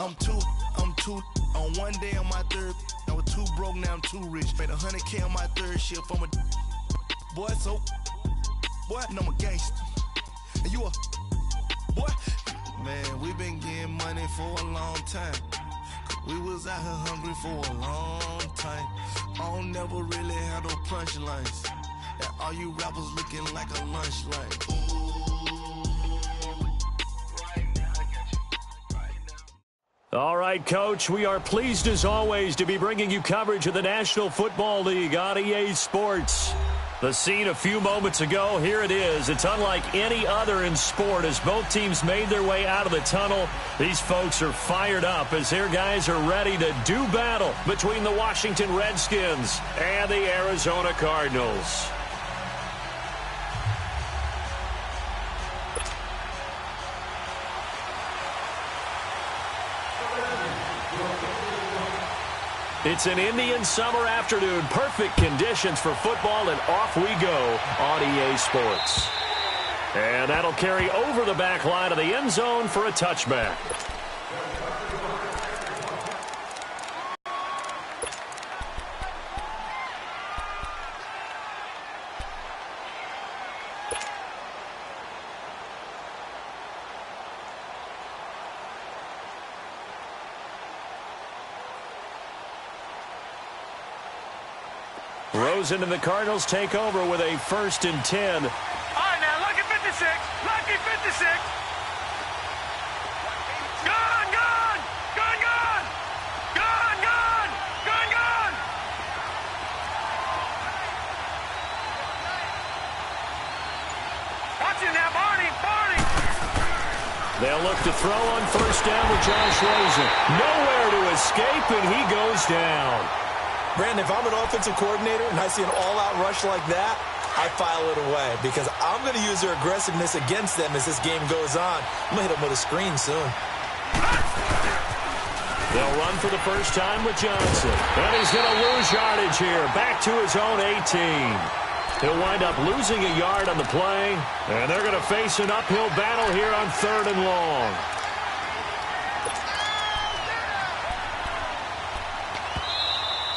I'm two. On one day on my third, I was too broke, now I'm too rich. Made $100K on my third shift. I'm a boy, so boy, and I'm a gangster. And you a boy. Man, we been getting money for a long time. We was out here hungry for a long time. I don't never really have no punchlines. And all you rappers looking like a lunch line. All right, Coach, we are pleased as always to be bringing you coverage of the National Football League on EA Sports. The scene a few moments ago, here it is. It's unlike any other in sport as both teams made their way out of the tunnel. These folks are fired up as their guys are ready to do battle between the Washington Redskins and the Arizona Cardinals. It's an Indian summer afternoon. Perfect conditions for football, and off we go on EA Sports. And that'll carry over the back line of the end zone for a touchback. Rosen and the Cardinals take over with a 1st and 10. All right, now, lucky 56. Lucky 56. Gone, gone. Gone, gone. Gone, gone. Gone, gone. Watch it now, Barney. Barney. They'll look to throw on 1st down with Josh Rosen. Nowhere to escape, and he goes down. Brandon, if I'm an offensive coordinator and I see an all-out rush like that, I file it away because I'm going to use their aggressiveness against them as this game goes on. I'm going to hit them with a screen soon. They'll run for the first time with Johnson. And he's going to lose yardage here. Back to his own 18. He'll wind up losing a yard on the play. And they're going to face an uphill battle here on 3rd and long.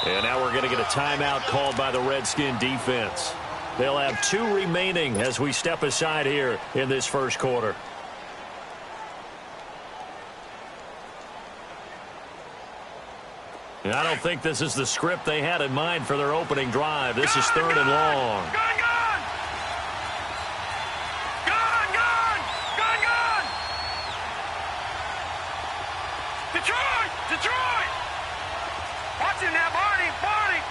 And now we're going to get a timeout called by the Redskin defense. They'll have 2 remaining as we step aside here in this first quarter. And I don't think this is the script they had in mind for their opening drive. This is 3rd and long. Gone, gone. Gone, gone. Gone, gone. Detroit. Detroit. Watch it now, Barney. Barney.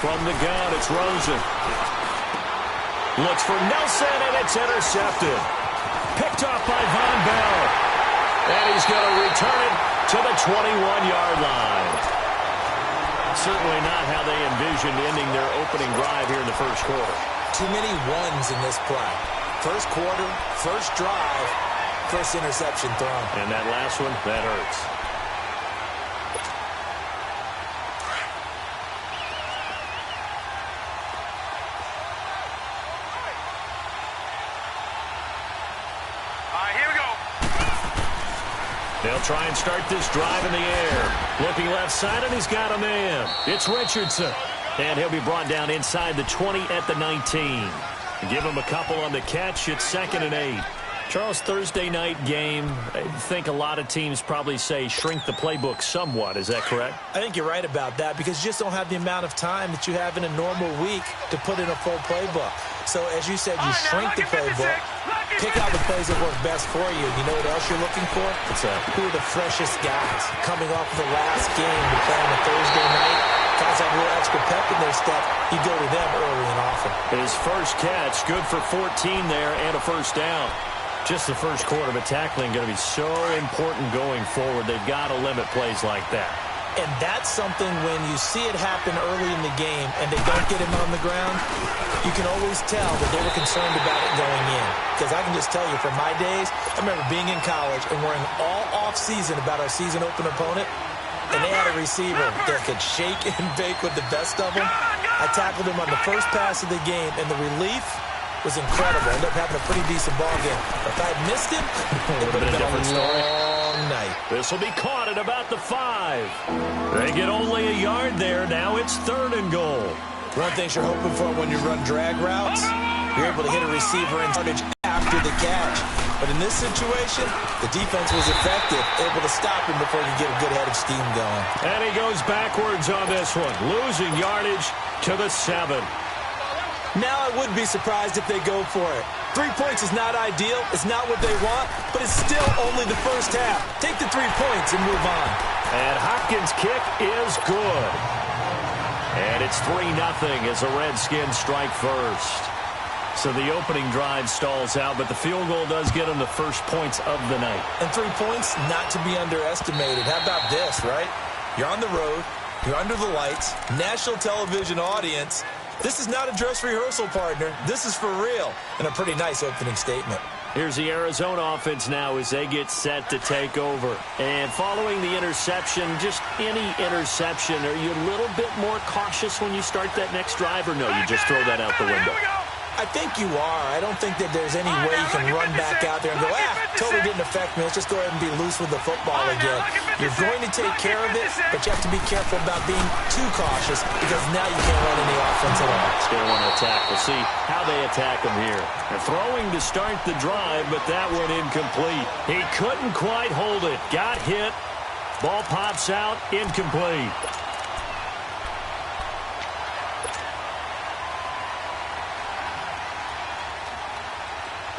From the gun, it's Rosen. Looks for Nelson, and it's intercepted. Picked off by Von Bell. And he's going to return it to the 21-yard line. Certainly not how they envisioned ending their opening drive here in the first quarter. Too many ones in this play. First quarter, first drive, first interception thrown. And that last one, that hurts. They'll try and start this drive in the air. Looking left side, and he's got a man. It's Richardson. And he'll be brought down inside the 20 at the 19. Give him a couple on the catch. It's 2nd and 8. Charles, Thursday night game, I think a lot of teams probably say shrink the playbook somewhat. Is that correct? I think you're right about that because you just don't have the amount of time that you have in a normal week to put in a full playbook. So, as you said, you shrink the playbook, pick out the plays that work best for you. You know what else you're looking for? What's that? Who are the freshest guys coming off of the last game to play on a Thursday night? Guys have a little extra pep in their step. You go to them early and often. His first catch, good for 14 there and a 1st down. Just the first quarter, but tackling going to be so important going forward. They've got to limit plays like that. And that's something when you see it happen early in the game and they don't get him on the ground, you can always tell that they were concerned about it going in. Because I can just tell you from my days, I remember being in college and worrying all off-season about our season open opponent, and they had a receiver that could shake and bake with the best of them. I tackled him on the first pass of the game, and the relief was incredible. Ended up having a pretty decent ball game. If I had missed him, it would have been a long night. This will be caught at about the 5. They get only a yard there. Now it's 3rd and goal. One of the things you're hoping for when you run drag routes, you're able to hit a receiver in yardage after the catch. But in this situation, the defense was effective, able to stop him before he could get a good head of steam going. And he goes backwards on this one, losing yardage to the 7. Now I would be surprised if they go for it. 3 points is not ideal. It's not what they want, but it's still only the first half. Take the 3 points and move on. And Hopkins' kick is good. And it's 3-0 as the Redskins strike first. So the opening drive stalls out, but the field goal does get them the first points of the night. And 3 points, not to be underestimated. How about this, right? You're on the road. You're under the lights. National television audience. This is not a dress rehearsal, partner. This is for real. And a pretty nice opening statement. Here's the Arizona offense now as they get set to take over. And following the interception, just any interception, are you a little bit more cautious when you start that next drive, or no, you just throw that out the window? I think you are. I don't think that there's any way you can run back out there and go, totally didn't affect me. Let's just go ahead and be loose with the football again. You're going to take care of it, but you have to be careful about being too cautious because now you can't run any offense at all. It's going to want to attack. We'll see how they attack him here. They're throwing to start the drive, but that one incomplete. He couldn't quite hold it. Got hit. Ball pops out. Incomplete.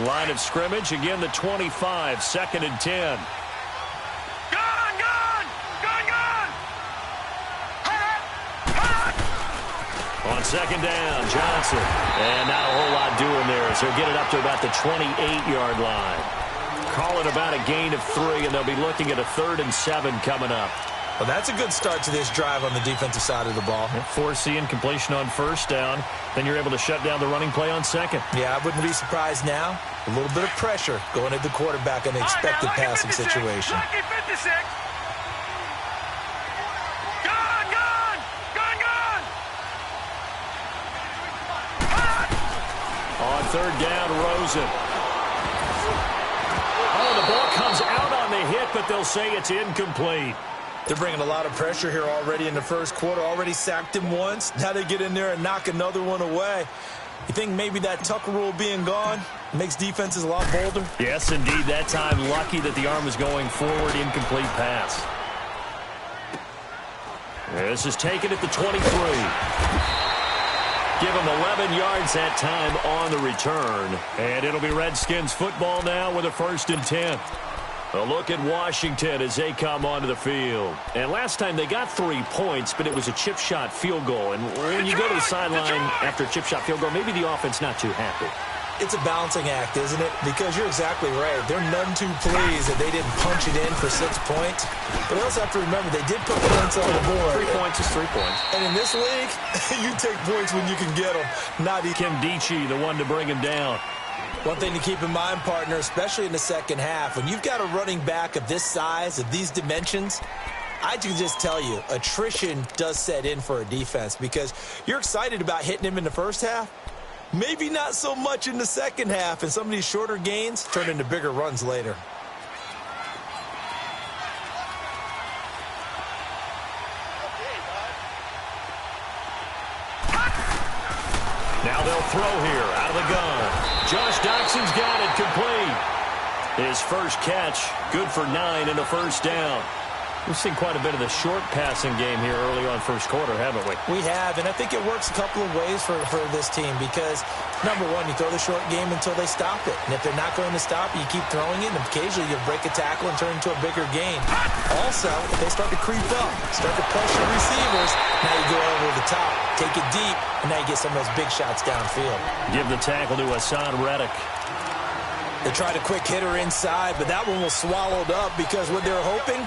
Line of scrimmage, again the 25, 2nd and 10. Gone! On 2nd down, Johnson. And not a whole lot doing there as they'll get it up to about the 28-yard line. Call it about a gain of 3, and they'll be looking at a 3rd and 7 coming up. Well, that's a good start to this drive on the defensive side of the ball. Forcing completion on 1st down. Then you're able to shut down the running play on 2nd. Yeah, I wouldn't be surprised now. A little bit of pressure going at the quarterback in the expected passing situation. On 3rd down, Rosen. Oh, the ball comes out on the hit, but they'll say it's incomplete. They're bringing a lot of pressure here already in the first quarter. Already sacked him once. Now they get in there and knock another one away. You think maybe that Tucker rule being gone makes defenses a lot bolder? Yes, indeed. That time, lucky that the arm was going forward. Incomplete pass. This is taken at the 23. Give him 11 yards that time on the return. And it'll be Redskins football now with a 1st and 10. A look at Washington as they come onto the field. And last time they got 3 points, but it was a chip shot field goal. And when you go to the sideline after a chip shot field goal, maybe the offense not too happy. It's a balancing act, isn't it? Because you're exactly right. They're none too pleased that they didn't punch it in for 6 points. But they also have to remember they did put points on the board. 3 points is 3 points. And in this league, you take points when you can get them. Not Kim Dichie, the one to bring him down. One thing to keep in mind, partner, especially in the second half, when you've got a running back of this size, of these dimensions, I can just tell you, attrition does set in for a defense because you're excited about hitting him in the first half. Maybe not so much in the second half, and some of these shorter gains turn into bigger runs later. Now they'll throw here out of the gun. Josh Doxson's got it complete. His first catch, good for 9 and a 1st down. We've seen quite a bit of the short passing game here early on first quarter, haven't we? We have, and I think it works a couple of ways for this team because, number one, you throw the short game until they stop it. And if they're not going to stop it, you keep throwing it, and occasionally you'll break a tackle and turn it into a bigger gain. Also, if they start to creep up, start to pressure receivers, now you go over the top, take it deep, and now you get some of those big shots downfield. Give the tackle to Hassan Reddick. They tried a quick hitter inside, but that one was swallowed up because what they're hoping,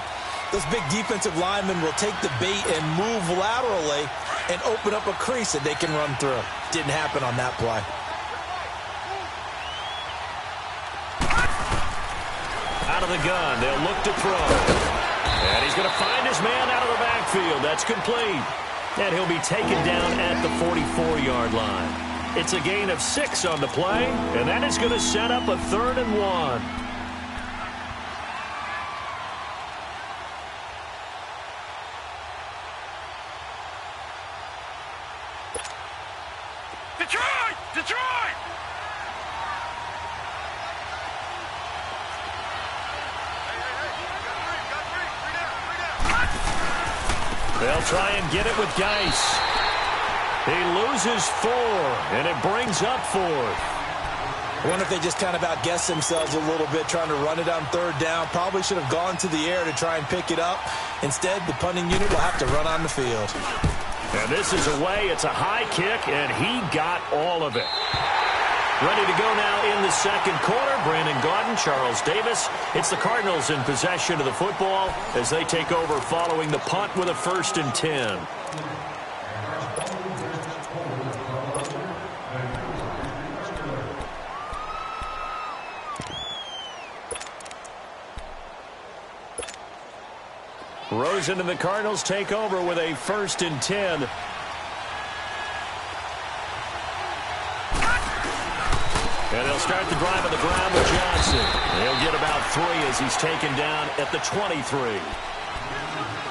those big defensive linemen will take the bait and move laterally and open up a crease that they can run through. Didn't happen on that play. Out of the gun, they'll look to throw. And he's going to find his man out of the backfield. That's complete. And he'll be taken down at the 44-yard line. It's a gain of 6 on the play, and that is going to set up a 3rd and 1. Detroit! Detroit! They'll try and get it with Geis. He loses 4, and it brings up 4th. I wonder if they just kind of outguessed themselves a little bit trying to run it on 3rd down. Probably should have gone to the air to try and pick it up. Instead, the punting unit will have to run on the field. And this is away. It's a high kick, and he got all of it. Ready to go now in the second quarter. Brandon Gaudin, Charles Davis. It's the Cardinals in possession of the football as they take over following the punt with a 1st and 10. Rosen and the Cardinals take over with a 1st and 10. And they'll start the drive on the ground with Johnson. He'll get about 3 as he's taken down at the 23.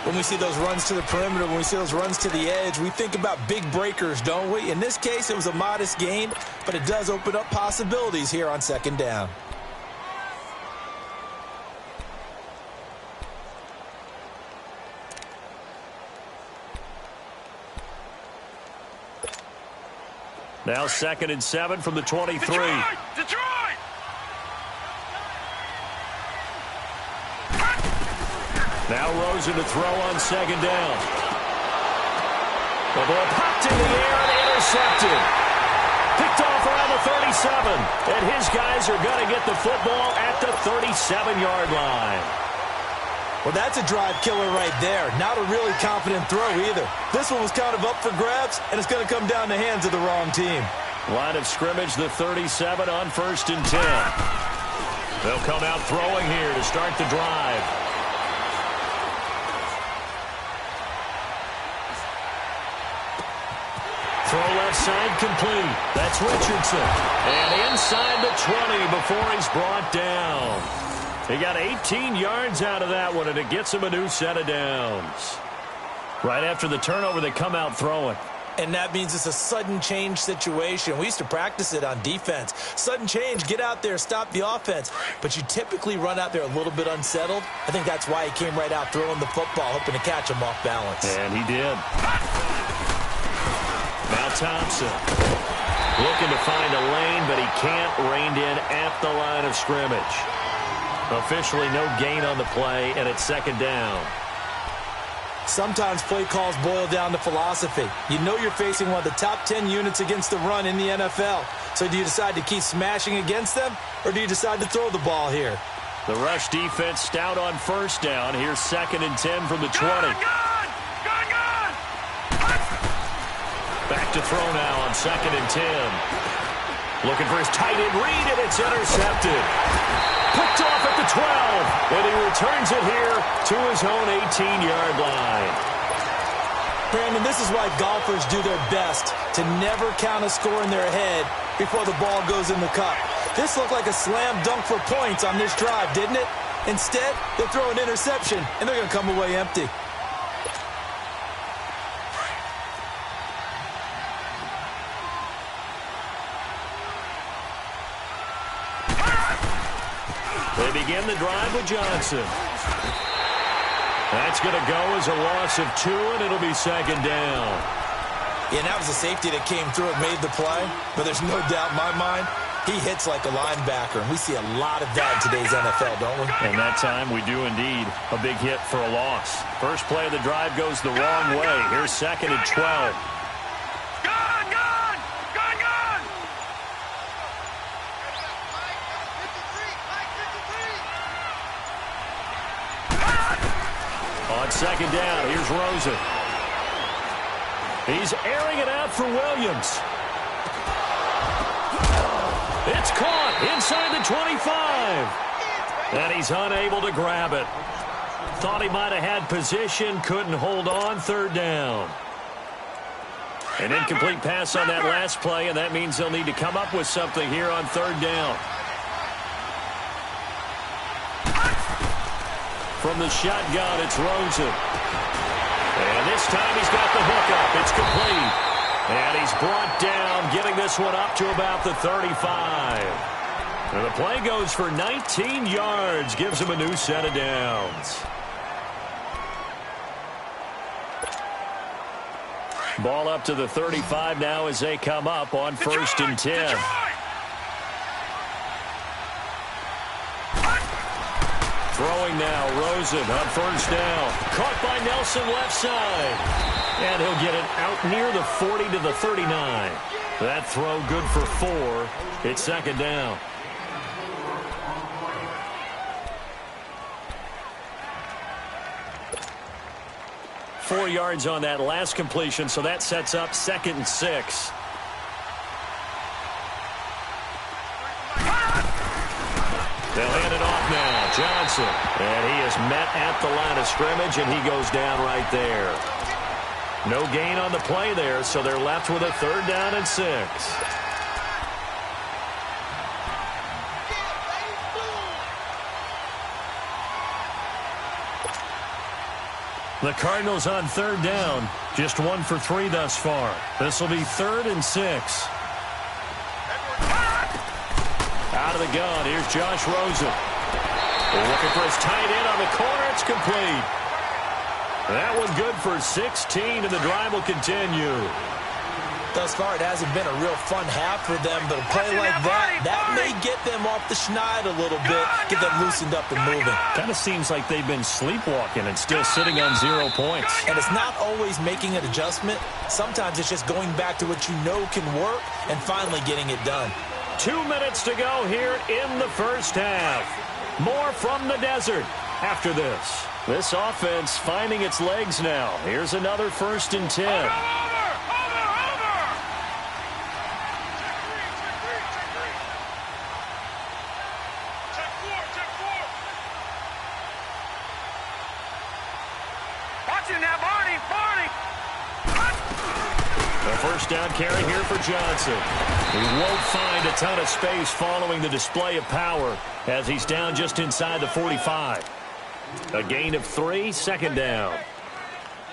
When we see those runs to the perimeter, when we see those runs to the edge, we think about big breakers, don't we? In this case, it was a modest gain, but it does open up possibilities here on 2nd down. Now 2nd and 7 from the 23. Detroit! Detroit! Now Rosen to throw on 2nd down. The ball popped in the air and intercepted. Picked off around the 37. And his guys are going to get the football at the 37-yard line. Well, that's a drive killer right there. Not a really confident throw either. This one was kind of up for grabs, and it's going to come down the hands of the wrong team. Line of scrimmage, the 37 on 1st and 10. They'll come out throwing here to start the drive. Throw left side complete. That's Richardson. And inside the 20 before he's brought down. He got 18 yards out of that one, and it gets him a new set of downs. Right after the turnover, they come out throwing. And that means it's a sudden change situation. We used to practice it on defense. Sudden change, get out there, stop the offense. But you typically run out there a little bit unsettled. I think that's why he came right out throwing the football, hoping to catch him off balance. And he did. Now Thompson. Looking to find a lane, but he can't. Reined in at the line of scrimmage. Officially no gain on the play, and it's 2nd down. Sometimes play calls boil down to philosophy. You know you're facing one of the top 10 units against the run in the NFL. So do you decide to keep smashing against them, or do you decide to throw the ball here? The rush defense stout on 1st down. Here's 2nd and 10 from the 20. Gun! Back to throw now on 2nd and 10. Looking for his tight end read, and it's intercepted. Picked off at the 12, and he returns it here to his own 18-yard line. Brandon, this is why golfers do their best to never count a score in their head before the ball goes in the cup. This looked like a slam dunk for points on this drive, didn't it? Instead, they throw an interception, and they're going to come away empty. They begin the drive with Johnson. That's going to go as a loss of 2, and it'll be 2nd down. Yeah, and that was a safety that came through and made the play. But there's no doubt in my mind, he hits like a linebacker. And we see a lot of that in today's NFL, don't we? And that time we do indeed. A big hit for a loss. First play of the drive goes the wrong way. Here's 2nd and 12. On 2nd down, here's Rosen. He's airing it out for Williams. It's caught inside the 25. And he's unable to grab it. Thought he might have had position, couldn't hold on. 3rd down. An incomplete pass on that last play, and that means they'll need to come up with something here on third down. From the shotgun, it's Rosen. And this time he's got the hook up. It's complete. And he's brought down, getting this one up to about the 35. And the play goes for 19 yards, gives him a new set of downs. Ball up to the 35 now as they come up on 1st and 10. Throwing now, Rosen on 1st down. Caught by Nelson left side. And he'll get it out near the 40 to the 39. That throw good for 4. It's 2nd down. Four yards on that last completion, so that sets up 2nd and 6. They'll hand it off now. Johnson. And he is met at the line of scrimmage, and he goes down right there. No gain on the play there, so they're left with a 3rd down and 6. The Cardinals on 3rd down. Just 1 for 3 thus far. This will be 3rd and 6. Out of the gun, here's Josh Rosen. Looking for his tight end on the corner. It's complete. That one good for 16, and the drive will continue. Thus far, it hasn't been a real fun half for them, but a play like that may get them off the schneid a little bit, get them loosened up and moving. Kind of seems like they've been sleepwalking and still sitting on 0 points. And it's not always making an adjustment. Sometimes it's just going back to what you know can work and finally getting it done. 2 minutes to go here in the first half. More from the desert after this. This offense finding its legs now. Here's another 1st and 10. First down carry here for Johnson. He won't find a ton of space following the display of power as he's down just inside the 45. A gain of 3, 2nd down.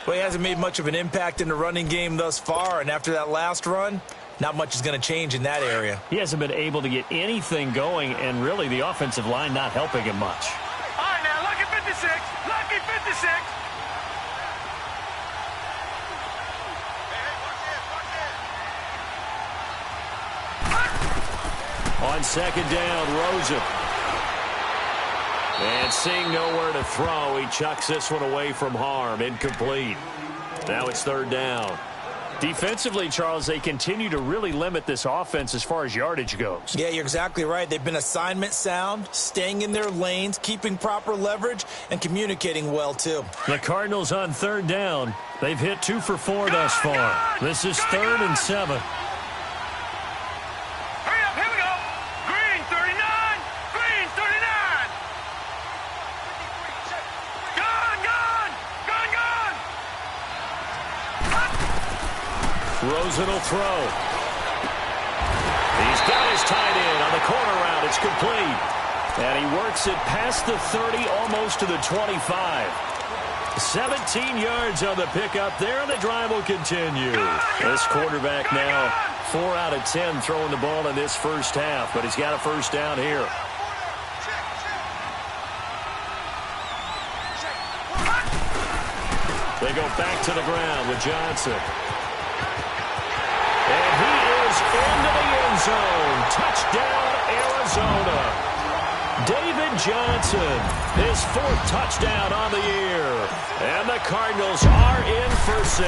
Well, he hasn't made much of an impact in the running game thus far, and after that last run, not much is going to change in that area. He hasn't been able to get anything going, and really the offensive line not helping him much. All right, now, lucky 56. Lucky 56. On 2nd down, Rosen. And seeing nowhere to throw, he chucks this one away from harm. Incomplete. Now it's 3rd down. Defensively, Charles, they continue to really limit this offense as far as yardage goes. Yeah, you're exactly right. They've been assignment sound, staying in their lanes, keeping proper leverage, and communicating well, too. The Cardinals on 3rd down. They've hit 2 for 4 thus far. This is 3rd and 7. Rosen will throw. He's got his tight end on the corner route. It's complete. And he works it past the 30, almost to the 25. 17 yards on the pickup there, and the drive will continue. This quarterback now 4 out of 10 throwing the ball in this first half, but he's got a 1st down here. They go back to the ground with Johnson. And he is into the end zone. Touchdown, Arizona. David Johnson, his 4th touchdown on the year. And the Cardinals are in for 6.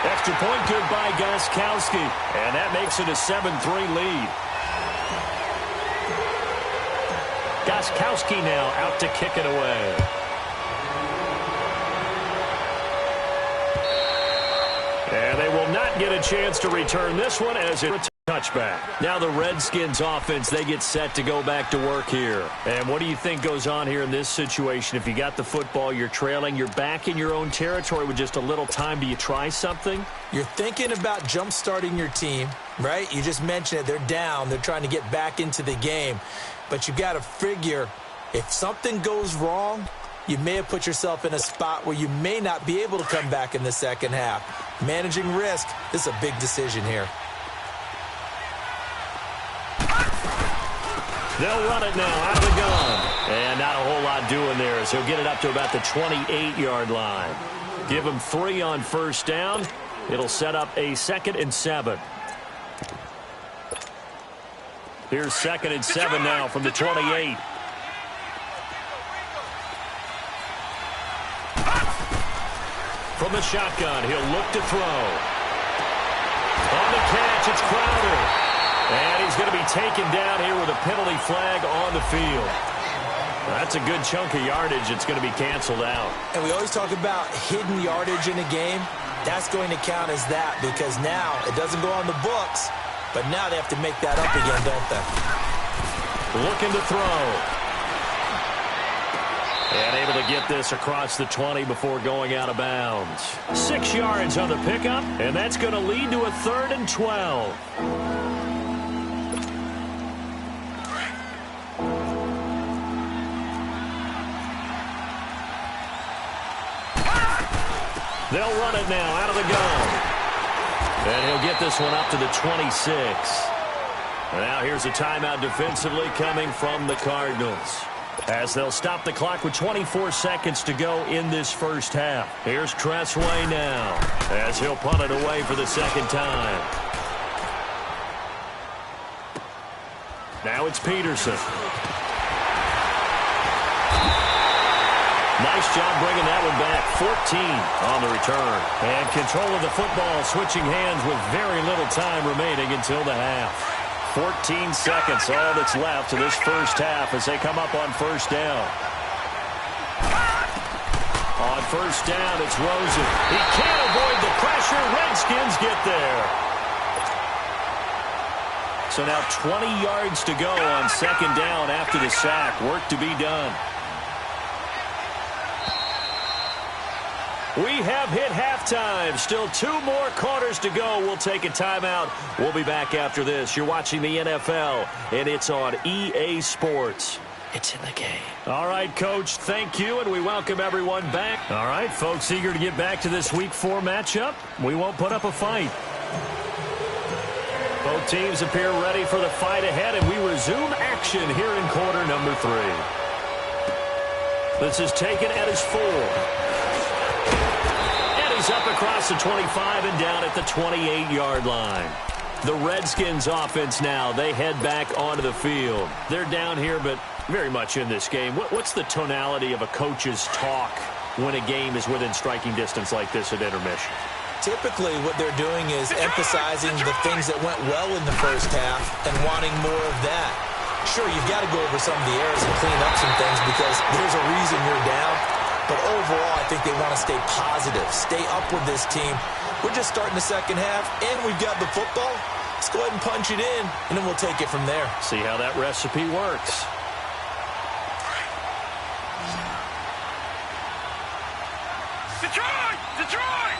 Extra point good by Gostkowski. And that makes it a 7-3 lead. Gostkowski now out to kick it away. And they will not get a chance to return this one as it's a touchback. Now the Redskins offense, they get set to go back to work here. And what do you think goes on here in this situation? If you got the football, you're trailing, you're back in your own territory with just a little time. Do you try something? You're thinking about jump-starting your team, right? You just mentioned it. They're down. They're trying to get back into the game. But you got to figure if something goes wrong, you may have put yourself in a spot where you may not be able to come back in the second half. Managing risk, this is a big decision here. They'll run it now out of the gun. And not a whole lot doing there as he'll get it up to about the 28-yard line. Give him 3 on first down. It'll set up a 2nd and 7. Here's 2nd and 7 now from the 28. From the shotgun, he'll look to throw. On the catch, it's Crowder. And he's going to be taken down here with a penalty flag on the field. That's a good chunk of yardage. It's going to be canceled out. And we always talk about hidden yardage in a game. That's going to count as that because now it doesn't go on the books, but now they have to make that up again, don't they? Looking to throw. And able to get this across the 20 before going out of bounds. 6 yards on the pickup, and that's going to lead to a 3rd and 12. They'll run it now out of the gun. And he'll get this one up to the 26. And now here's a timeout defensively coming from the Cardinals, as they'll stop the clock with 24 seconds to go in this first half. Here's Tressway now, as he'll punt it away for the 2nd time. Now it's Peterson. Nice job bringing that one back. 14 on the return. And control of the football switching hands with very little time remaining until the half. 14 seconds, all that's left in this first half as they come up on first down. On first down, it's Rosen. He can't avoid the pressure. Redskins get there. So now 20 yards to go on 2nd down after the sack. Work to be done. We have hit halftime. Still 2 more quarters to go. We'll take a timeout. We'll be back after this. You're watching the NFL, and it's on EA Sports. It's in the game. All right, Coach, thank you, and we welcome everyone back. All right, folks, eager to get back to this Week 4 matchup. We won't put up a fight. Both teams appear ready for the fight ahead, and we resume action here in quarter number 3. This is taken at his 4. He's up across the 25 and down at the 28-yard line. The Redskins offense now, they head back onto the field. They're down here, but very much in this game. What's the tonality of a coach's talk when a game is within striking distance like this at intermission? Typically, what they're doing is emphasizing the things that went well in the first half and wanting more of that. Sure, you've got to go over some of the errors and clean up some things because there's a reason you're down. But overall, I think they want to stay positive, stay up with this team. We're just starting the second half, and we've got the football. Let's go ahead and punch it in, and then we'll take it from there. See how that recipe works. Detroit! Detroit!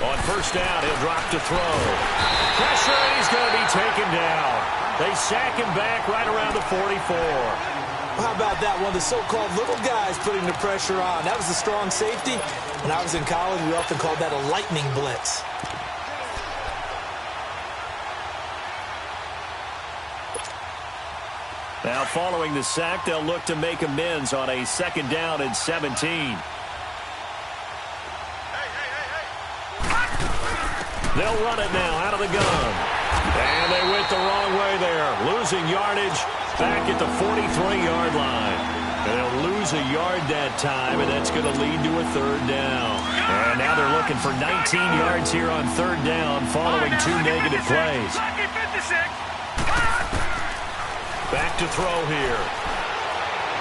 On first down, he'll drop to throw. Pressure, and he's going to be taken down. They sack him back right around the 44. How about that? One of the so-called little guys putting the pressure on. That was a strong safety. When I was in college, we often called that a lightning blitz. Now, following the sack, they'll look to make amends on a 2nd down and 17. They'll run it now out of the gun. And they went the wrong way there. Losing yardage back at the 43-yard line. And they'll lose a yard that time, and that's going to lead to a 3rd down. And now they're looking for 19 yards here on 3rd down following 2 negative plays. Back to throw here.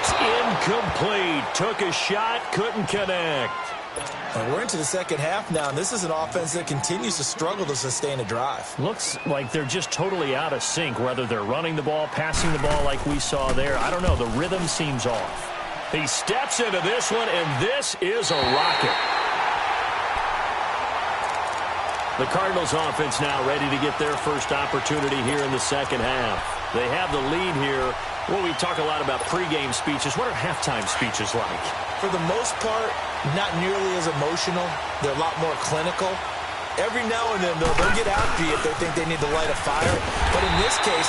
It's incomplete. Took a shot, couldn't connect. And we're into the second half now, and this is an offense that continues to struggle to sustain a drive. Looks like they're just totally out of sync, whether they're running the ball, passing the ball like we saw there. I don't know. The rhythm seems off. He steps into this one, and this is a rocket. The Cardinals offense now ready to get their first opportunity here in the second half. They have the lead here. Well, we talk a lot about pregame speeches. What are halftime speeches like? For the most part, not nearly as emotional. They're a lot more clinical. Every now and then, they'll get outbeat if they think they need to light a fire. But in this case,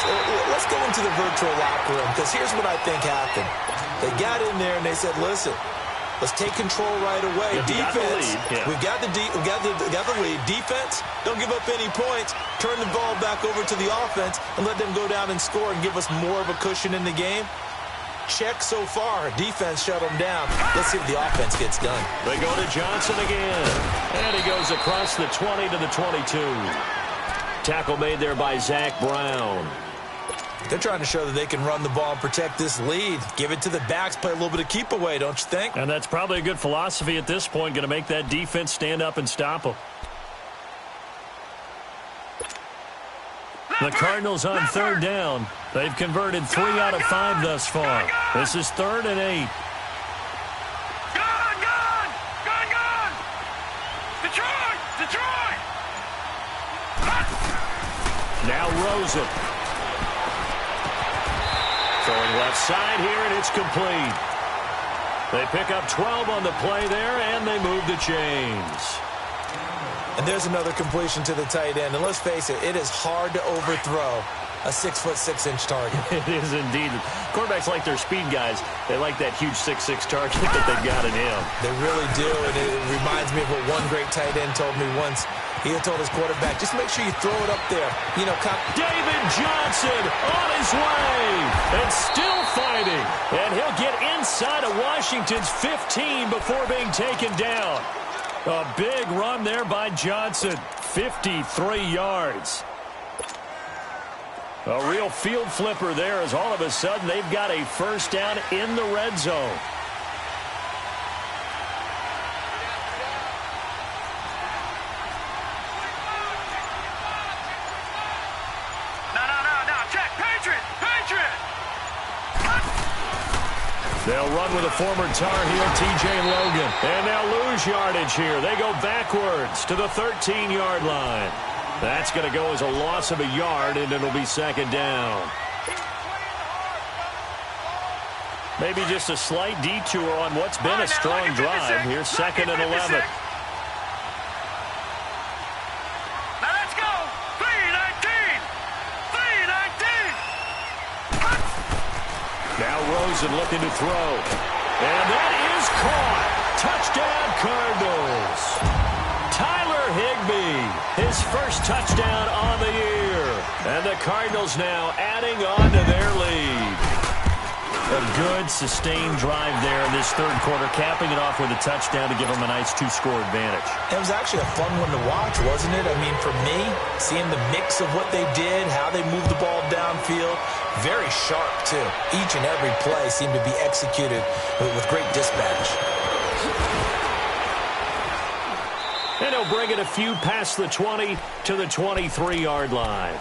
let's go into the virtual locker room, because here's what I think happened. They got in there and they said, listen, let's take control right away. Defense, we've got the lead. Defense, don't give up any points. Turn the ball back over to the offense and let them go down and score and give us more of a cushion in the game. Check so far. Defense shut them down. Let's see if the offense gets done. They go to Johnson again. And he goes across the 20 to the 22. Tackle made there by Zach Brown. They're trying to show that they can run the ball and protect this lead. Give it to the backs, play a little bit of keep away, don't you think? And that's probably a good philosophy at this point, going to make that defense stand up and stop them. The Cardinals on third down. They've converted 3 out of 5 thus far. This is 3rd and 8. Gone! Detroit! Now Rosen. Throwing left side here, and it's complete. They pick up 12 on the play there, and they move the chains. And there's another completion to the tight end. And let's face it, it is hard to overthrow a 6'6" target. It is indeed. Quarterbacks like their speed guys. They like that huge 6'6" target that they've got in him. They really do, and it reminds me of what one great tight end told me once. He had told his quarterback, just make sure you throw it up there. You know, David Johnson on his way and still fighting. And he'll get inside of Washington's 15 before being taken down. A big run there by Johnson. 53 yards. A real field flipper there as all of a sudden they've got a first down in the red zone. No. Check. Patriot. They'll run with a former Tar Heel, T.J. Logan. And they'll lose yardage here. They go backwards to the 13-yard line. That's going to go as a loss of a yard, and it'll be second down. Maybe just a slight detour on what's been a strong drive. Here's 2nd and 11. Now let's go. 3-19. Now Rosen looking to throw. And that is caught. Touchdown, Cardinals. Tyler Higbee, his first touchdown on the year. And the Cardinals now adding on to their lead. A good, sustained drive there in this third quarter, capping it off with a touchdown to give them a nice 2-score advantage. It was actually a fun one to watch, wasn't it? I mean, for me, seeing the mix of what they did, how they moved the ball downfield, very sharp, too. Each and every play seemed to be executed with great dispatch. And he'll bring it a few past the 20 to the 23-yard line.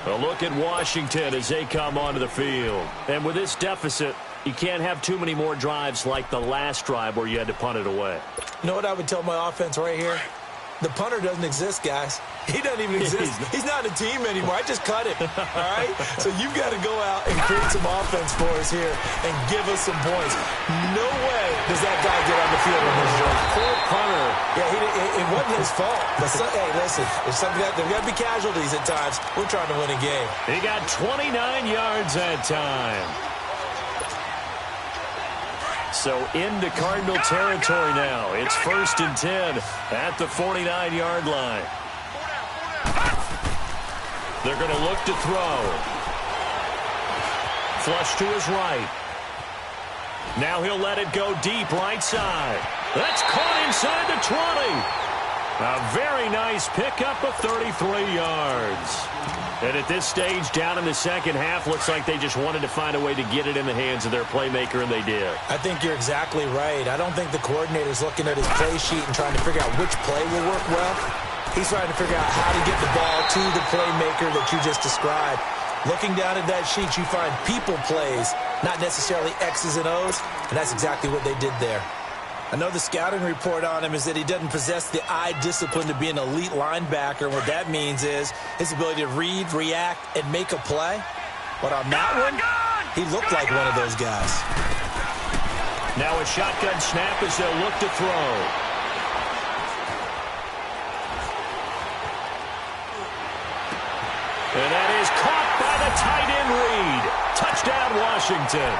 A look at Washington as they come onto the field. And with this deficit, you can't have too many more drives like the last drive where you had to punt it away. You know what I would tell my offense right here? The punter doesn't exist, guys. He doesn't even exist. He's not a team anymore. I just cut him, all right? So you've got to go out and create some offense for us here and give us some points. No way does that guy get on the field on this joint. Poor punter. Yeah, it wasn't his fault. But hey, listen, there's got to be casualties at times. We're trying to win a game. He got 29 yards that time. So into Cardinal territory now. It's 1st and 10 at the 49-yard line. They're going to look to throw. Flush to his right. Now he'll let it go deep right side. That's caught inside the 20. A very nice pickup of 33 yards. And at this stage, down in the second half, looks like they just wanted to find a way to get it in the hands of their playmaker, and they did. I think you're exactly right. I don't think the coordinator's looking at his play sheet and trying to figure out which play will work well. He's trying to figure out how to get the ball to the playmaker that you just described. Looking down at that sheet, you find people plays, not necessarily X's and O's, and that's exactly what they did there. I know the scouting report on him is that he doesn't possess the eye discipline to be an elite linebacker. What that means is his ability to read, react, and make a play. But on that one, he looked like one of those guys. Now a shotgun snap as they'll look to throw. And that is caught by the tight end Reed. Touchdown, Washington.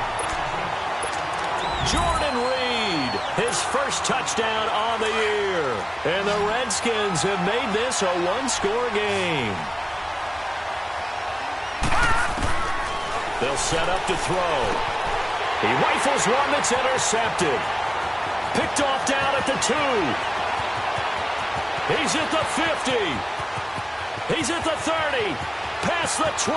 Jordan Reed, his first touchdown on the year. And the Redskins have made this a one-score game. They'll set up to throw. He rifles one that's intercepted. Picked off down at the 2. He's at the 50. He's at the 30. Past the 20.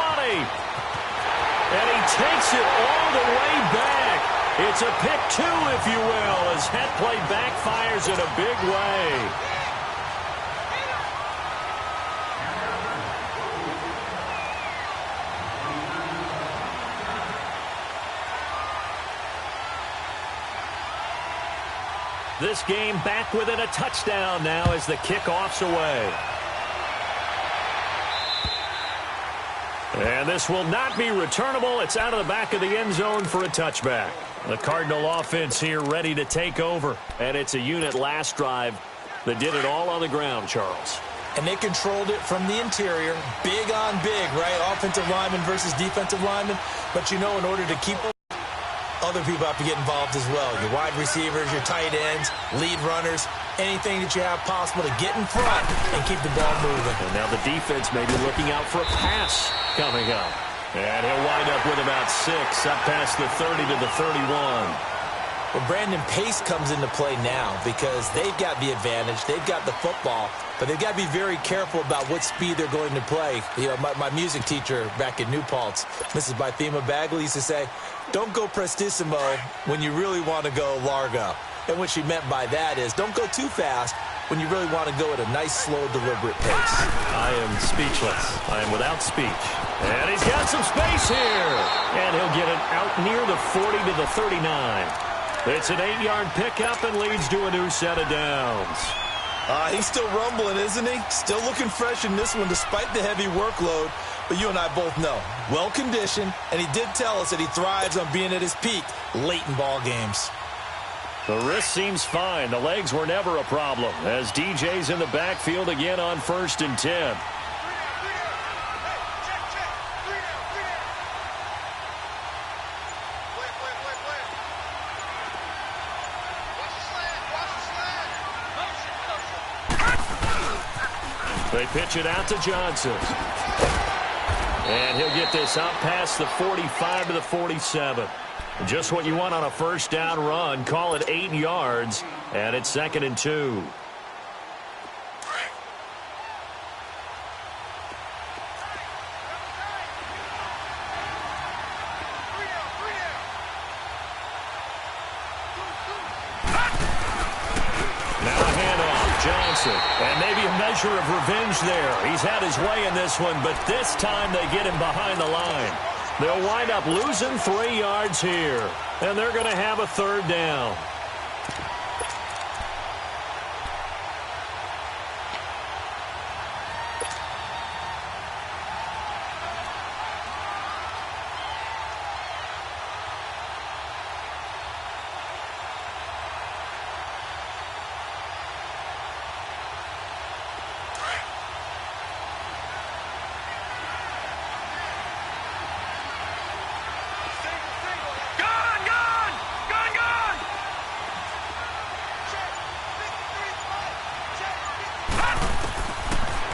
And he takes it all the way back. It's a pick 2, if you will, as that play backfires in a big way. This game back within a touchdown now as the kickoff's away. And this will not be returnable. It's out of the back of the end zone for a touchback. The Cardinal offense here ready to take over. And it's a unit last drive that did it all on the ground, Charles. And they controlled it from the interior. Big on big, right? Offensive lineman versus defensive lineman. But, you know, in order to keep other people have to get involved as well. Your wide receivers, your tight ends, lead runners, anything that you have possible to get in front and keep the ball moving. And now the defense may be looking out for a pass coming up. And he'll wind up with about 6 up past the 30 to the 31. Well, Brandon, pace comes into play now because they've got the advantage. They've got the football, but they've got to be very careful about what speed they're going to play. You know, my music teacher back in New Paltz, Mrs. Bythema Bagley, used to say, don't go prestissimo when you really want to go largo. And what she meant by that is don't go too fast when you really want to go at a nice, slow, deliberate pace. I am speechless. I am without speech. And he's got some space here. And he'll get it out near the 40 to the 39. It's an 8-yard pickup and leads to a new set of downs. He's still rumbling, isn't he? Still looking fresh in this one despite the heavy workload. But you and I both know, well-conditioned, and he did tell us that he thrives on being at his peak late in ball games. The wrist seems fine. The legs were never a problem as DJ's in the backfield again on 1st and 10. They pitch it out to Johnson. And he'll get this out past the 45 to the 47. Just what you want on a first down run. Call it 8 yards. And it's 2nd and 2. And maybe a measure of revenge there. He's had his way in this one, but this time they get him behind the line. They'll wind up losing 3 yards here, and they're going to have a 3rd down.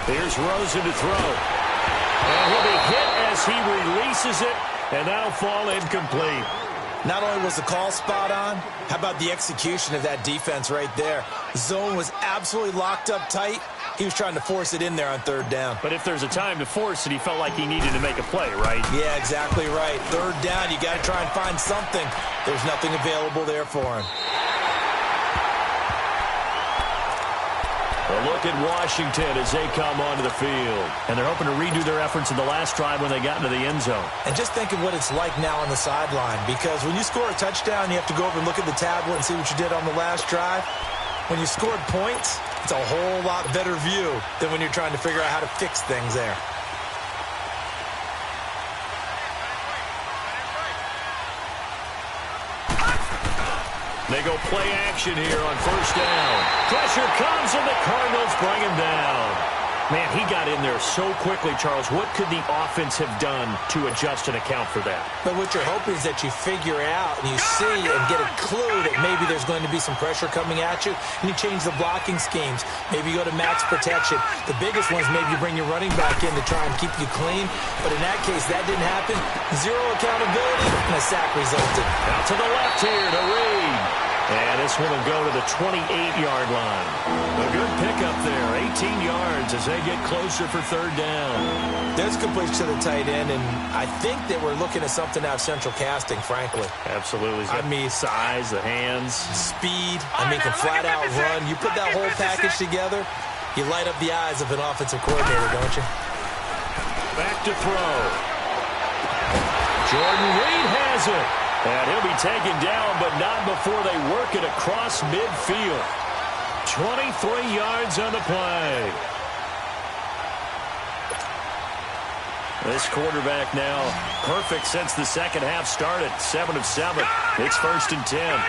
Here's Rosen to throw. And he'll be hit as he releases it, and that'll fall incomplete. Not only was the call spot on, how about the execution of that defense right there? The zone was absolutely locked up tight. He was trying to force it in there on third down. But if there's a time to force it, he felt like he needed to make a play, right? Yeah, exactly right. Third down, you got to try and find something. There's nothing available there for him. A look at Washington as they come onto the field. And they're hoping to redo their efforts in the last drive when they got into the end zone. And just think of what it's like now on the sideline. Because when you score a touchdown, you have to go over and look at the tablet and see what you did on the last drive. When you scored points, it's a whole lot better view than when you're trying to figure out how to fix things there. They go play action here on first down. Pressure comes, and the Cardinals bring him down. Man, he got in there so quickly, Charles. What could the offense have done to adjust and account for that? But what you're hoping is that you figure out and you see and get a clue that maybe there's going to be some pressure coming at you, and you change the blocking schemes. Maybe you go to max protection. The biggest one is maybe you bring your running back in to try and keep you clean. But in that case, that didn't happen. Zero accountability, and a sack resulted. Out to the left here to Reed. And this one will go to the 28-yard line. A good pickup there, 18 yards as they get closer for third down. There's completion to the tight end, and I think that we're looking at something out of central casting, frankly. Absolutely. I mean, size, the hands. Speed. I mean, can flat-out run. You put that whole package together, you light up the eyes of an offensive coordinator, don't you? Back to throw. Jordan Reed has it. And he'll be taken down, but not before they work it across midfield. 23 yards on the play. This quarterback now perfect since the second half started. 7 of 7. It's first and 10. All right,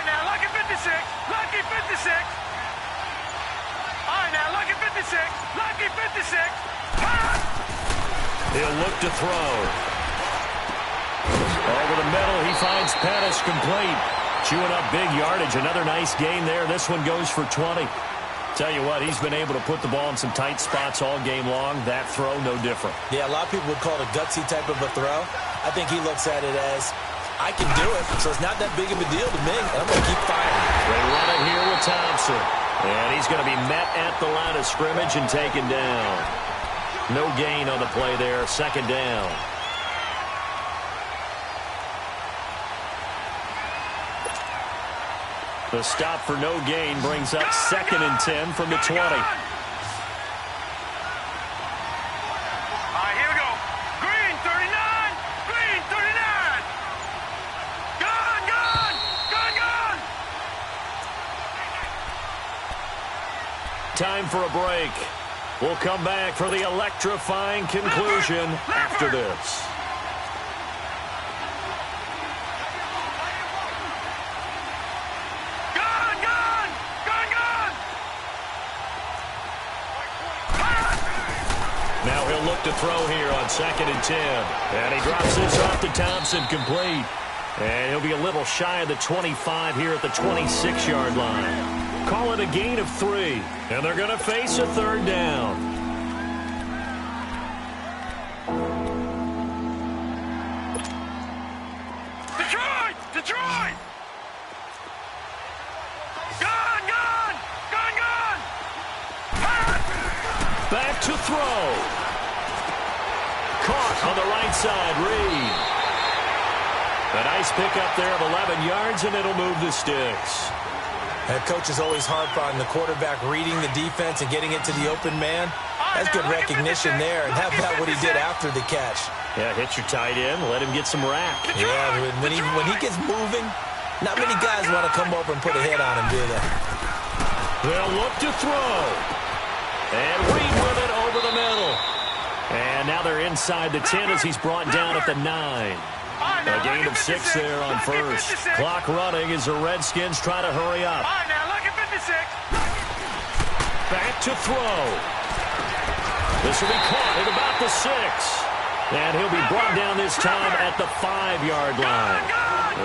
now, lucky 56. Lucky 56. All right, now, lucky 56. Lucky 56. He'll look to throw. Over the middle, he finds Pettis complete. Chewing up big yardage. Another nice gain there. This one goes for 20. Tell you what, he's been able to put the ball in some tight spots all game long. That throw, no different. Yeah, a lot of people would call it a gutsy type of a throw. I think he looks at it as, I can do it, so it's not that big of a deal to me. I'm going to keep firing. They run it here with Thompson. And he's going to be met at the line of scrimmage and taken down. No gain on the play there. Second down. The stop for no gain brings up second and 10 from the 20. All right, here we go. Green, 39. Green, 39. Gone, gone. Gone, gone. Time for a break. We'll come back for the electrifying conclusion after this. Now he'll look to throw here on second and 10. And he drops this off to Thompson, complete. And he'll be a little shy of the 25 here at the 26-yard line. Call it a gain of 3. And they're going to face a third down. Detroit! Detroit! Gone, gone! Gone, gone! Back to throw. Caught on the right side, Reed. A nice pickup there of 11 yards, and it'll move the sticks. And coaches always harp on the quarterback reading the defense and getting it to the open man. That's good recognition there. And how about what he did after the catch? Yeah, hit your tight end, let him get some rack. Yeah, when he gets moving, not many guys want to come over and put a hit on him, do they? They'll look to throw. And Reed with it over the middle. And now they're inside the 10 as he's brought down at the 9. A gain of 6 there on first. Clock running as the Redskins try to hurry up. All right, now, look at 56. Back to throw. This will be caught at about the 6. And he'll be brought down this time at the 5-yard line.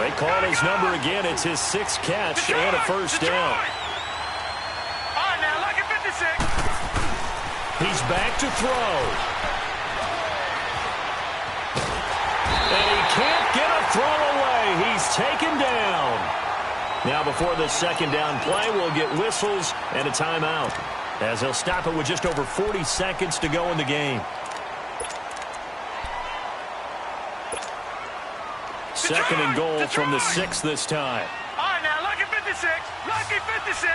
They call his number again. It's his 6th catch and a first down. All right, now, look at 56. He's back to throw. And he throw away. He's taken down. Now before the second down play, we'll get whistles and a timeout, as they'll stop it with just over 40 seconds to go in the game. Second and goal from the 6 this time. All right, now, lucky 56. Lucky 56.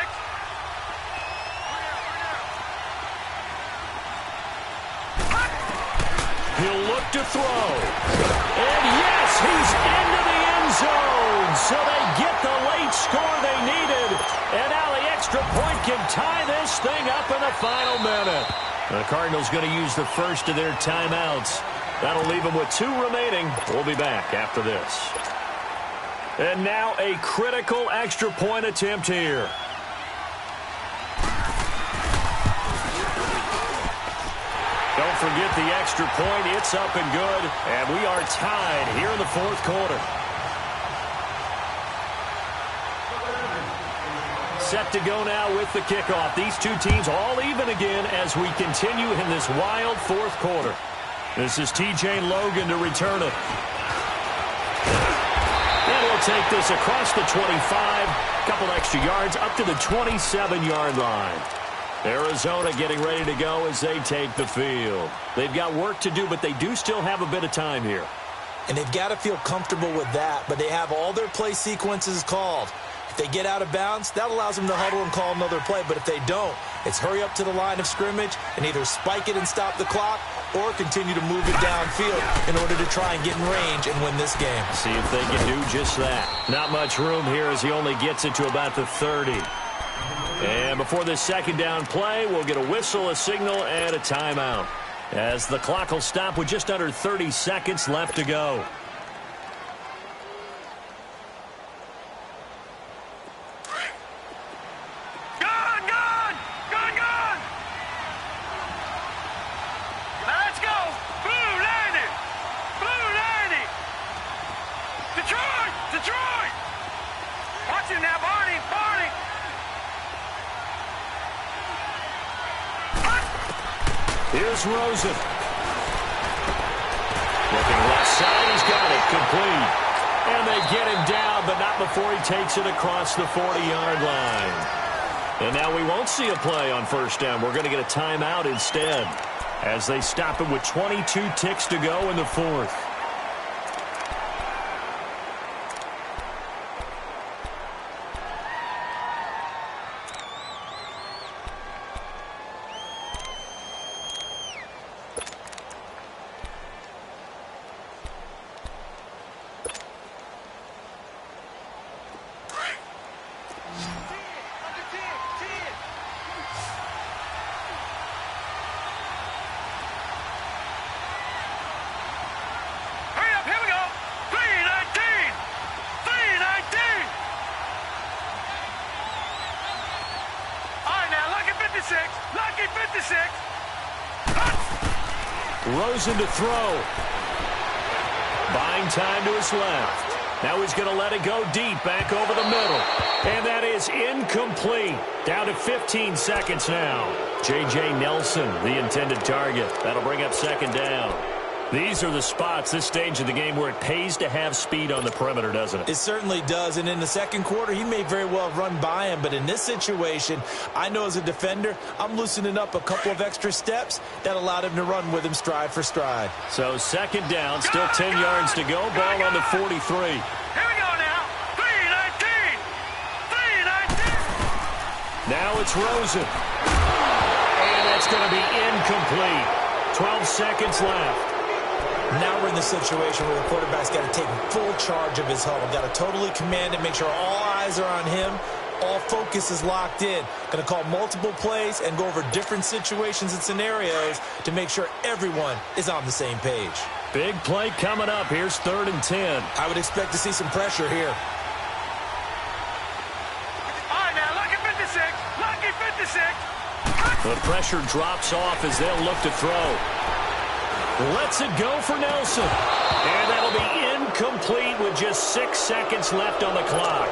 He'll look to throw. And yes, he's into the end zone. So they get the late score they needed. And now the extra point can tie this thing up in the final minute. The Cardinals going to use the first of their timeouts. That'll leave them with 2 remaining. We'll be back after this. And now a critical extra point attempt here. Don't forget the extra point. It's up and good. And we are tied here in the fourth quarter. Set to go now with the kickoff. These two teams all even again as we continue in this wild fourth quarter. This is T.J. Logan to return it. And he'll take this across the 25. Couple extra yards up to the 27-yard line. Arizona getting ready to go as they take the field. They've got work to do, but they do still have a bit of time here. And they've got to feel comfortable with that, but they have all their play sequences called. If they get out of bounds, that allows them to huddle and call another play. But if they don't, it's hurry up to the line of scrimmage and either spike it and stop the clock or continue to move it downfield in order to try and get in range and win this game. See if they can do just that. Not much room here as he only gets it to about the 30. And before this second down play, we'll get a whistle, a signal, and a timeout, as the clock will stop with just under 30 seconds left to go. Here's Rosen. Looking left side, he's got it, complete. And they get him down, but not before he takes it across the 40-yard line. And now we won't see a play on first down. We're going to get a timeout instead, as they stop it with 22 ticks to go in the fourth. Rosen to throw. Buying time to his left. Now he's going to let it go deep, back over the middle. And that is incomplete. Down to 15 seconds now. J.J. Nelson, the intended target. That'll bring up second down. These are the spots, this stage of the game, where it pays to have speed on the perimeter, doesn't it? It certainly does. And in the second quarter, he may very well run by him. But in this situation, I know as a defender, I'm loosening up a couple of extra steps that allowed him to run with him stride for stride. So second down, still 10 yards to go. Ball on the 43. Here we go now. 3-19. 3-19. Now it's Rosen. And that's going to be incomplete. 12 seconds left. Now we're in the situation where the quarterback's got to take full charge of his huddle. Got to totally command it, make sure all eyes are on him. All focus is locked in. Going to call multiple plays and go over different situations and scenarios to make sure everyone is on the same page. Big play coming up. Here's 3rd and 10. I would expect to see some pressure here. All right, now, lucky 56. Lucky 56. The pressure drops off as they'll look to throw. Lets it go for Nelson. And that'll be incomplete with just 6 seconds left on the clock.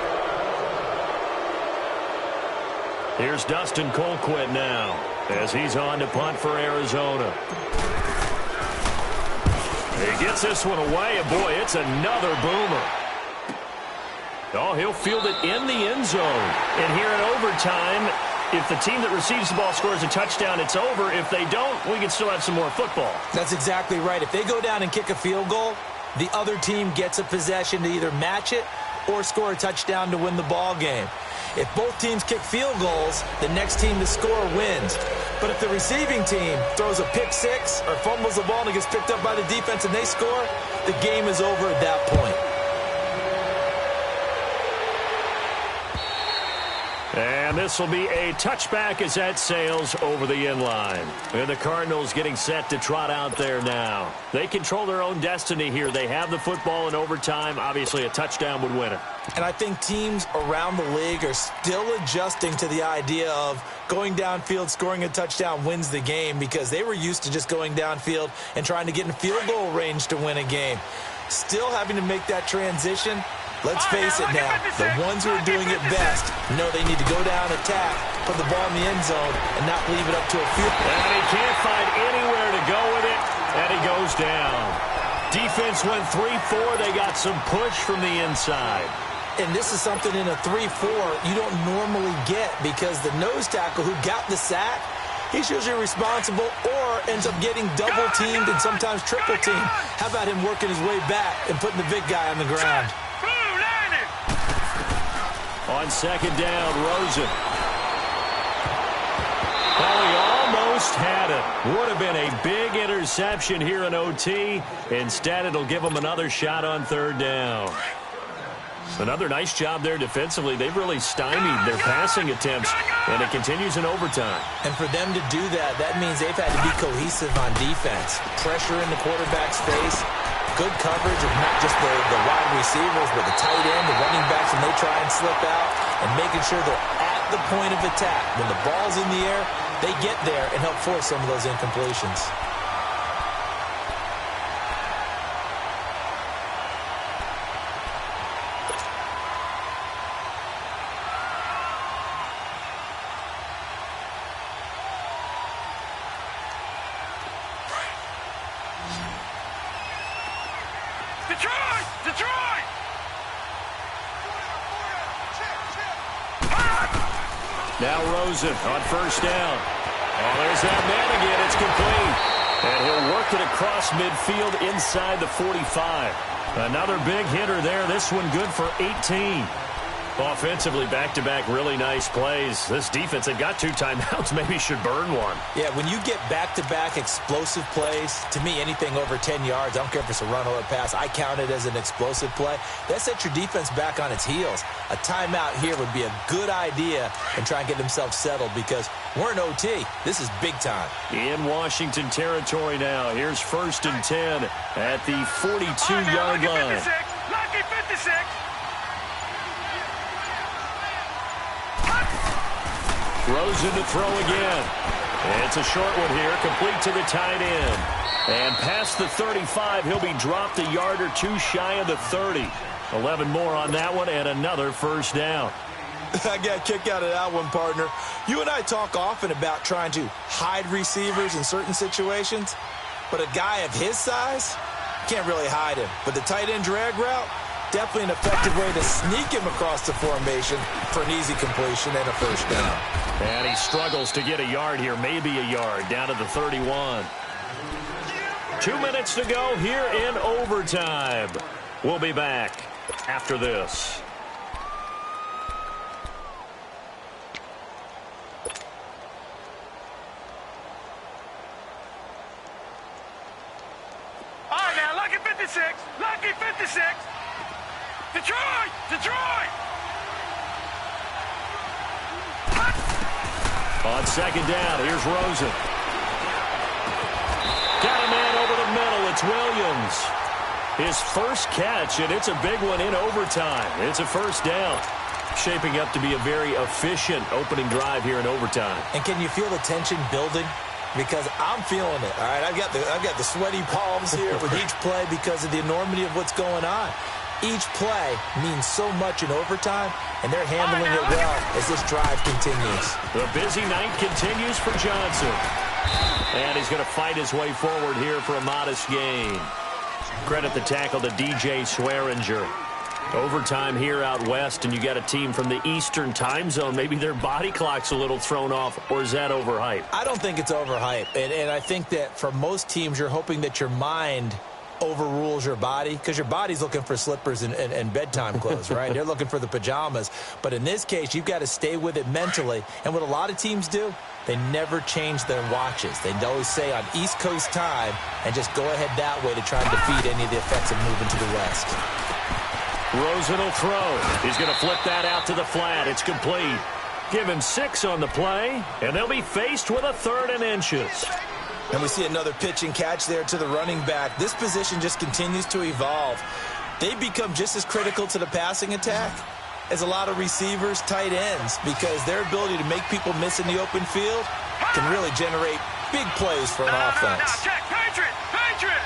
Here's Dustin Colquitt now as he's on to punt for Arizona. He gets this one away, and boy, it's another boomer. Oh, he'll field it in the end zone. And here in overtime, if the team that receives the ball scores a touchdown, it's over. If they don't, we can still have some more football. That's exactly right. If they go down and kick a field goal, the other team gets a possession to either match it or score a touchdown to win the ball game. If both teams kick field goals, the next team to score wins. But if the receiving team throws a pick six or fumbles the ball and it gets picked up by the defense and they score, the game is over at that point. And this will be a touchback as that sails over the end line. And the Cardinals getting set to trot out there now. They control their own destiny here. They have the football in overtime. Obviously, a touchdown would win it. And I think teams around the league are still adjusting to the idea of going downfield, scoring a touchdown wins the game, because they were used to just going downfield and trying to get in field goal range to win a game. Still having to make that transition. Let's face it now, the ones who are doing it best know they need to go down, attack, put the ball in the end zone, and not leave it up to a field. And he can't find anywhere to go with it, and he goes down. Defense went 3-4. They got some push from the inside. And this is something in a 3-4 you don't normally get, because the nose tackle who got the sack, he's usually responsible or ends up getting double-teamed and sometimes triple-teamed. How about him working his way back and putting the big guy on the ground? On second down, Rosen. Well, he almost had it. Would have been a big interception here in OT. Instead, it'll give them another shot on third down. Another nice job there defensively. They've really stymied their passing attempts, and it continues in overtime. And for them to do that, that means they've had to be cohesive on defense. Pressure in the quarterback's face. Good coverage of not just the wide receivers, but the tight end, the running backs when they try and slip out, and making sure they're at the point of attack. When the ball's in the air, they get there and help force some of those incompletions. Detroit! Now Rosen on first down. Oh, there's that man again. It's complete. And he'll work it across midfield inside the 45. Another big hitter there. This one good for 18. Offensively, back-to-back really nice plays. This defense, they've got 2 timeouts. Maybe should burn one. Yeah, when you get back-to-back explosive plays, to me, anything over 10 yards, I don't care if it's a run or a pass, I count it as an explosive play. That sets your defense back on its heels. A timeout here would be a good idea and try and get themselves settled, because we're in OT. This is big time. In Washington territory now. Here's 1st and 10 at the 42-yard line. 56. Lucky 56. Rosen to throw again. It's a short one here, complete to the tight end. And past the 35, he'll be dropped a yard or 2 shy of the 30. 11 more on that one, and another first down. I got a kick out of that one, partner. You and I talk often about trying to hide receivers in certain situations, but a guy of his size can't really hide him. But the tight end drag route, definitely an effective way to sneak him across the formation for an easy completion and a first down. And he struggles to get a yard here, maybe a yard, down to the 31. 2 minutes to go here in overtime. We'll be back after this. All right, now, lucky 56. Lucky 56. Detroit! On second down, here's Rosen. Got a man over the middle. It's Williams. His first catch, and it's a big one in overtime. It's a first down. Shaping up to be a very efficient opening drive here in overtime. And can you feel the tension building? Because I'm feeling it. All right, I've got the sweaty palms here with each play because of the enormity of what's going on. Each play means so much in overtime, and they're handling it well as this drive continues. The busy night continues for Johnson. And he's going to fight his way forward here for a modest gain. Credit the tackle to DJ Swearinger. Overtime here out west, and you got a team from the Eastern time zone. Maybe their body clock's a little thrown off, or is that overhyped? I don't think it's overhyped, and I think that for most teams, you're hoping that your mind overrules your body, because your body's looking for slippers and bedtime clothes, right? They're looking for the pajamas. But in this case, you've got to stay with it mentally. And what a lot of teams do, they never change their watches. They always say on East Coast time and just go ahead that way to try and defeat any of the effects of moving to the west. Rosen will throw. He's going to flip that out to the flat. It's complete. Give him 6 on the play, and they'll be faced with a 3rd and inches. And we see another pitch and catch there to the running back. This position just continues to evolve. They become just as critical to the passing attack as a lot of receivers, tight ends, because their ability to make people miss in the open field can really generate big plays for an offense. Now, check. Patriot! Patriot!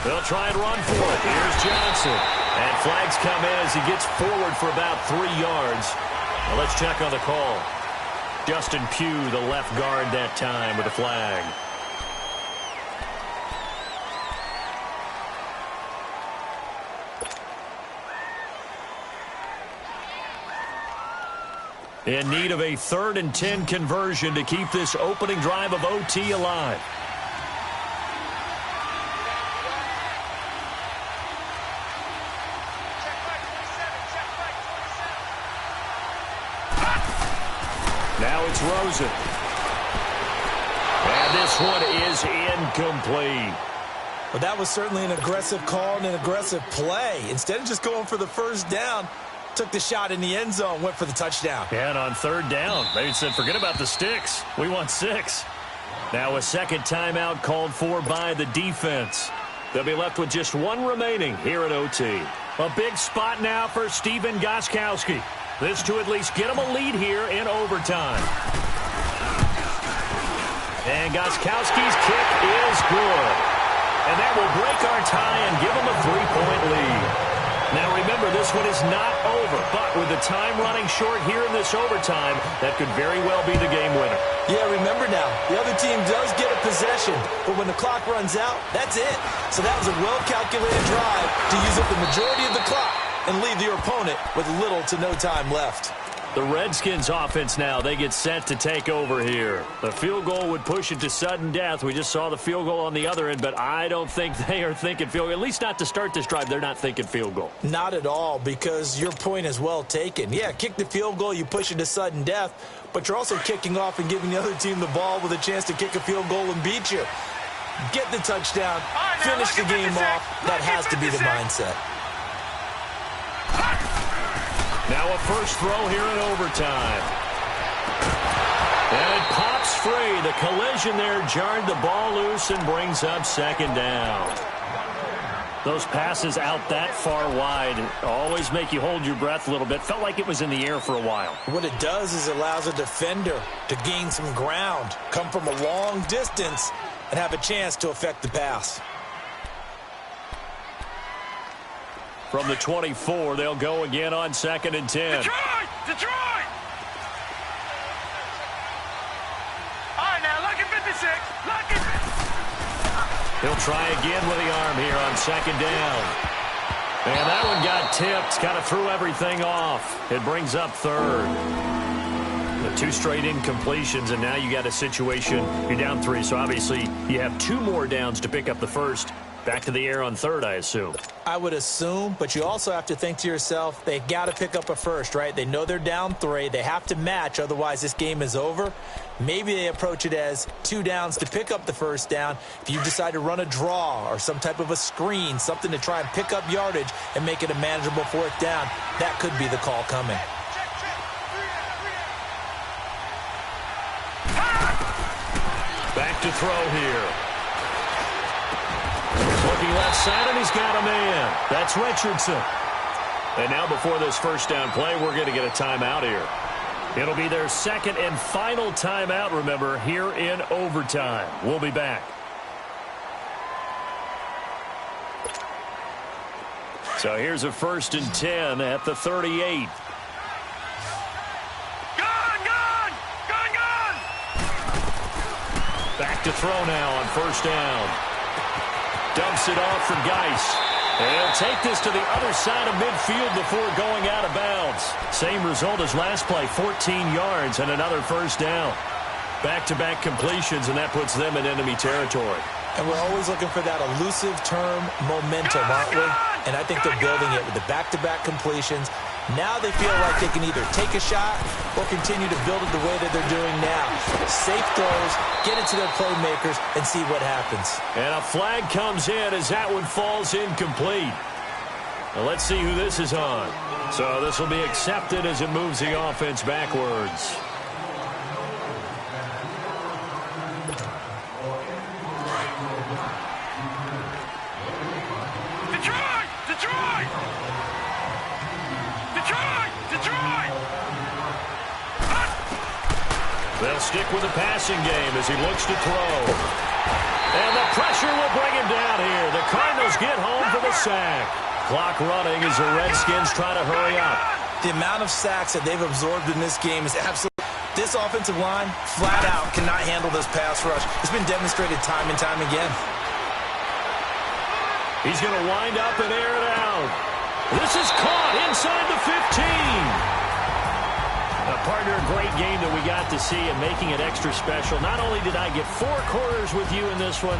They'll try and run for it. Here's Johnson. And flags come in as he gets forward for about 3 yards. Now let's check on the call. Justin Pugh, the left guard that time with a flag. In need of a 3rd and 10 conversion to keep this opening drive of OT alive. Now it's Rosen. And this one is incomplete. Well, that was certainly an aggressive call and an aggressive play. Instead of just going for the first down, took the shot in the end zone, went for the touchdown. And on 3rd down, they said, forget about the sticks. We want 6. Now a second timeout called for by the defense. They'll be left with just 1 remaining here at OT. A big spot now for Steven Gostkowski. This to at least get him a lead here in overtime. And Gostkowski's kick is good. And that will break our tie and give him a 3-point lead. Now remember, this one is not over, but with the time running short here in this overtime, that could very well be the game winner. Yeah, remember now, the other team does get a possession, but when the clock runs out, that's it. So that was a well-calculated drive to use up the majority of the clock and leave your opponent with little to no time left. The Redskins offense now, they get set to take over here. The field goal would push it to sudden death. We just saw the field goal on the other end, but I don't think they are thinking field goal. At least not to start this drive. They're not thinking field goal. Not at all, because your point is well taken. Yeah, kick the field goal, you push it to sudden death, but you're also kicking off and giving the other team the ball with a chance to kick a field goal and beat you. Get the touchdown, finish the game off. That has to be the mindset. Now a first throw here in overtime. And it pops free. The collision there jarred the ball loose and brings up 2nd down. Those passes out that far wide always make you hold your breath a little bit. Felt like it was in the air for a while. What it does is it allows a defender to gain some ground, come from a long distance, and have a chance to affect the pass. From the 24, they'll go again on 2nd and 10. Detroit! Detroit! All right, now, lucky 56. Lucky 56. He'll try again with the arm here on 2nd down. And that one got tipped, kind of threw everything off. It brings up 3rd. The 2 straight incompletions, and now you got a situation. You're down 3, so obviously you have 2 more downs to pick up the first. Back to the air on 3rd, I assume. I would assume, but you also have to think to yourself, they got to pick up a first, right? They know they're down 3. They have to match, otherwise this game is over. Maybe they approach it as 2 downs to pick up the first down. If you decide to run a draw or some type of a screen, something to try and pick up yardage and make it a manageable 4th down, that could be the call coming. Back to throw here. Looking left side, and he's got a man. That's Richardson. And now before this first down play, we're going to get a timeout here. It'll be their 2nd and final timeout, remember, here in overtime. We'll be back. So here's a 1st and 10 at the 38. Back to throw now on first down. Dumps it off for Geis. And he'll take this to the other side of midfield before going out of bounds. Same result as last play, 14 yards and another first down. Back-to-back completions, and that puts them in enemy territory. And we're always looking for that elusive term momentum, aren't we? And I think they're building it with the back-to-back completions. Now they feel like they can either take a shot or continue to build it the way that they're doing now. Safe throws, get it to their playmakers, and see what happens. And a flag comes in as that one falls incomplete. Now let's see who this is on. So this will be accepted as it moves the offense backwards. They'll stick with the passing game as he looks to throw. And the pressure will bring him down here. The Cardinals get home for the sack. Clock running as the Redskins try to hurry up. The amount of sacks that they've absorbed in this game is absolutely... This offensive line, flat out, cannot handle this pass rush. It's been demonstrated time and time again. He's going to wind up and air it out. This is caught inside the 15. Partner, a great game that we got to see and making it extra special. Not only did I get 4 quarters with you in this one,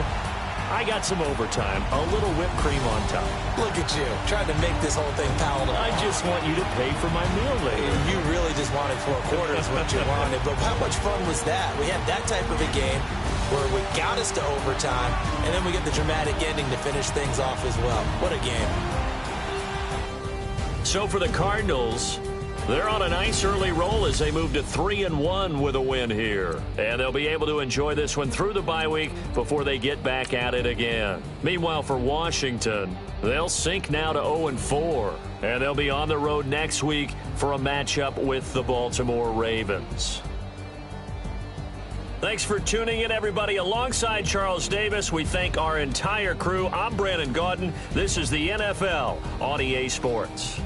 I got some overtime, a little whipped cream on top. Look at you, trying to make this whole thing palatable. I just want you to pay for my meal later. You really just wanted 4 quarters what you wanted, but how much fun was that? We had that type of a game where we got us to overtime, and then we get the dramatic ending to finish things off as well. What a game. So for the Cardinals, they're on a nice early roll as they move to 3-1 with a win here. And they'll be able to enjoy this one through the bye week before they get back at it again. Meanwhile, for Washington, they'll sink now to 0-4. And they'll be on the road next week for a matchup with the Baltimore Ravens. Thanks for tuning in, everybody. Alongside Charles Davis, we thank our entire crew. I'm Brandon Gaudin. This is the NFL on EA Sports.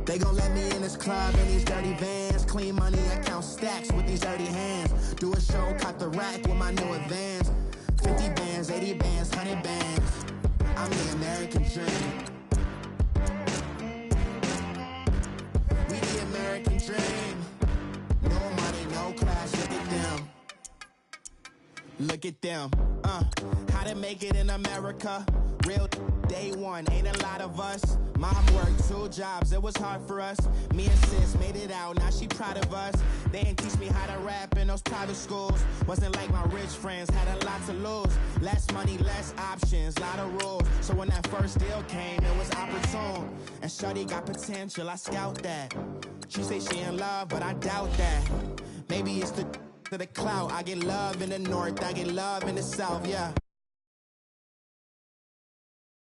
They gon' let me in this club in these dirty vans. Clean money, I count stacks with these dirty hands. Do a show, cut the rack with my new advance. 50 bands, 80 bands, 100 bands. I'm the American dream. We the American dream. No money, no class, look at them. Look at them, how to make it in America. Real day one, ain't a lot of us. Mom worked 2 jobs, it was hard for us. Me and sis made it out, now she proud of us. They ain't teach me how to rap in those private schools. Wasn't like my rich friends, had a lot to lose. Less money, less options, lot of rules. So when that first deal came, it was opportune. And shorty got potential, I scout that. She say she in love, but I doubt that. Maybe it's the clout. I get love in the north, I get love in the south, yeah.